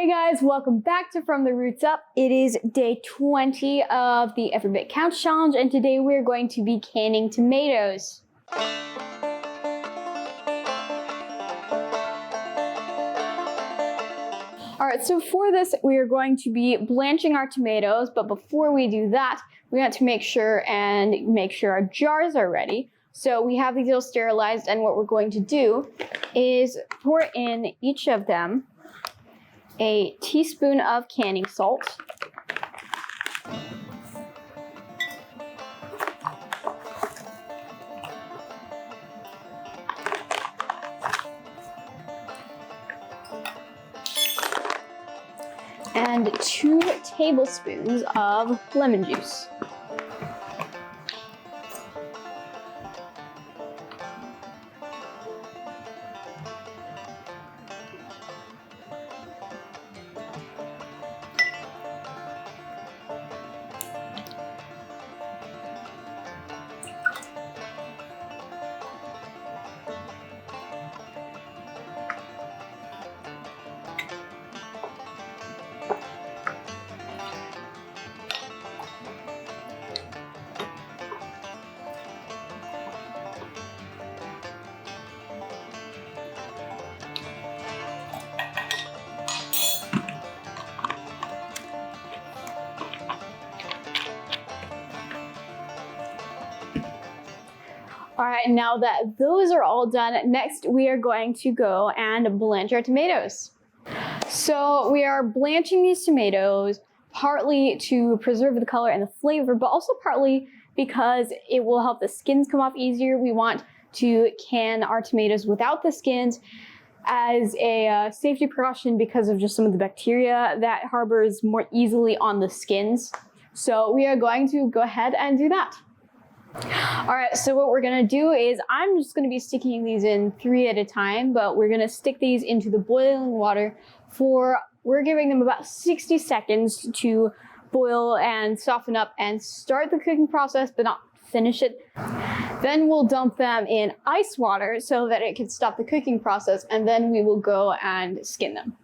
Hey guys, welcome back to From the Roots Up. It is day 20 of the Every Bit Counts challenge, and today we're going to be canning tomatoes. Alright, so for this we are going to be blanching our tomatoes, but before we do that, we have to make sure our jars are ready. So we have these all sterilized, and what we're going to do is pour in each of them a teaspoon of canning salt, and 2 tablespoons of lemon juice. All right, now that those are all done, next we are going to go and blanch our tomatoes. So we are blanching these tomatoes partly to preserve the color and the flavor, but also partly because it will help the skins come off easier. We want to can our tomatoes without the skins as a safety precaution because of just some of the bacteria that harbors more easily on the skins. So we are going to go ahead and do that. All right, so what we're gonna do is I'm just gonna be sticking these in 3 at a time, but we're gonna stick these into the boiling water we're giving them about 60 seconds to boil and soften up and start the cooking process, but not finish it. Then we'll dump them in ice water so that it can stop the cooking process, and then we will go and skin them.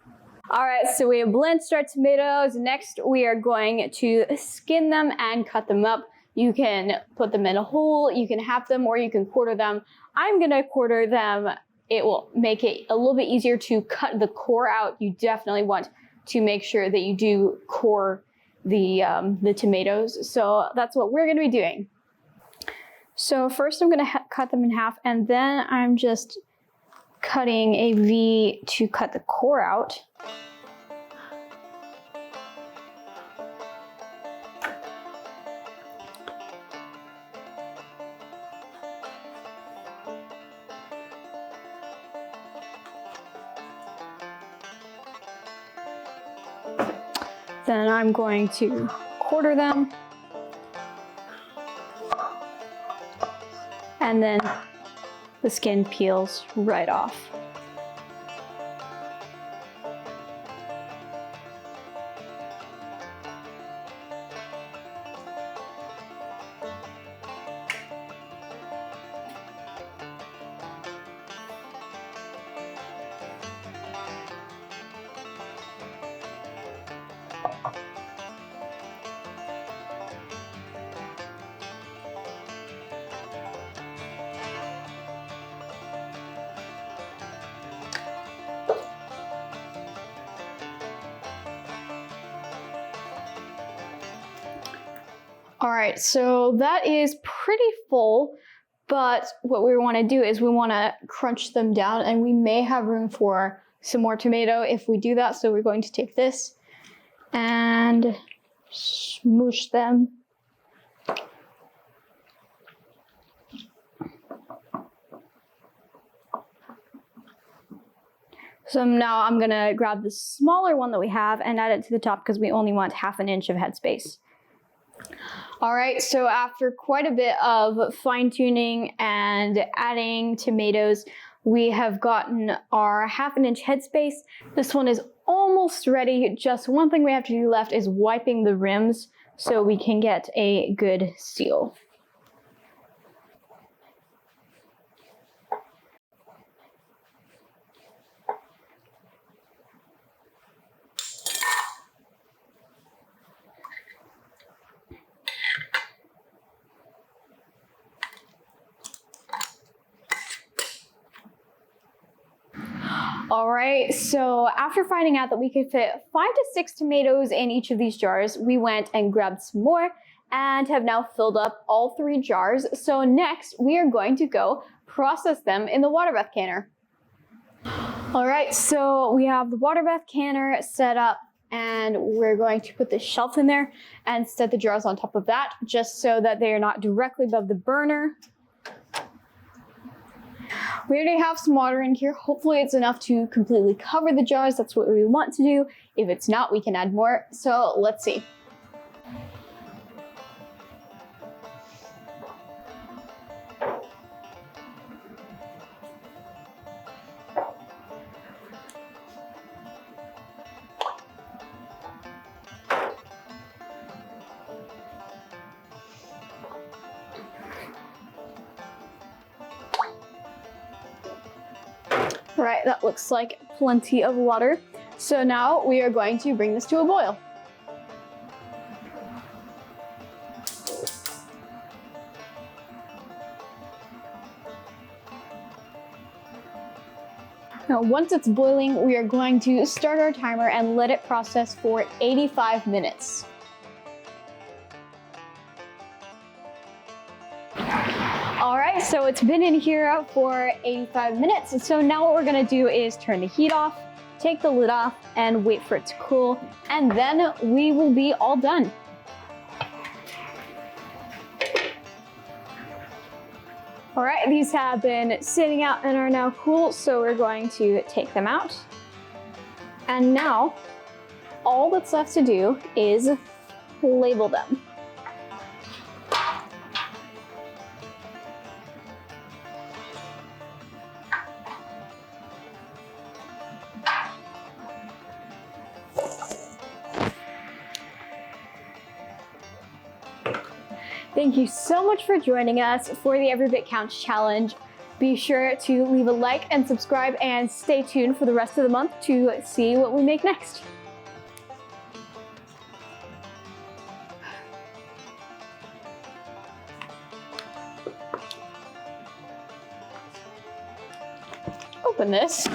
All right, so we have blanched our tomatoes. Next, we are going to skin them and cut them up. You can put them in a hole, you can half them, or you can quarter them. I'm gonna quarter them. It will make it a little bit easier to cut the core out. You definitely want to make sure that you do core the tomatoes. So that's what we're gonna be doing. So first I'm gonna cut them in half, and then I'm just cutting a V to cut the core out. Then I'm going to quarter them, and then the skin peels right off. All right, so that is pretty full, but what we want to do is we want to crunch them down, and we may have room for some more tomato if we do that. So we're going to take this and smoosh them. So now I'm gonna grab the smaller one that we have and add it to the top because we only want 1/2 inch of headspace. All right, so after quite a bit of fine tuning and adding tomatoes, we have gotten our 1/2 inch headspace. This one is almost ready. Just one thing we have to do left is wiping the rims so we can get a good seal. All right, so after finding out that we could fit 5 to 6 tomatoes in each of these jars, we went and grabbed some more and have now filled up all 3 jars. So next, we are going to go process them in the water bath canner. All right, so we have the water bath canner set up, and we're going to put the shelf in there and set the jars on top of that, just so that they are not directly above the burner. We already have some water in here. Hopefully it's enough to completely cover the jars. That's what we want to do. If it's not, we can add more. So let's see. All right, that looks like plenty of water. So now we are going to bring this to a boil. Now, once it's boiling, we are going to start our timer and let it process for 85 minutes. All right, so it's been in here for 85 minutes. So now what we're gonna do is turn the heat off, take the lid off, and wait for it to cool, and then we will be all done. All right, these have been sitting out and are now cool, so we're going to take them out. And now, all that's left to do is label them. Thank you so much for joining us for the Every Bit Counts challenge. Be sure to leave a like and subscribe, and stay tuned for the rest of the month to see what we make next. Open this.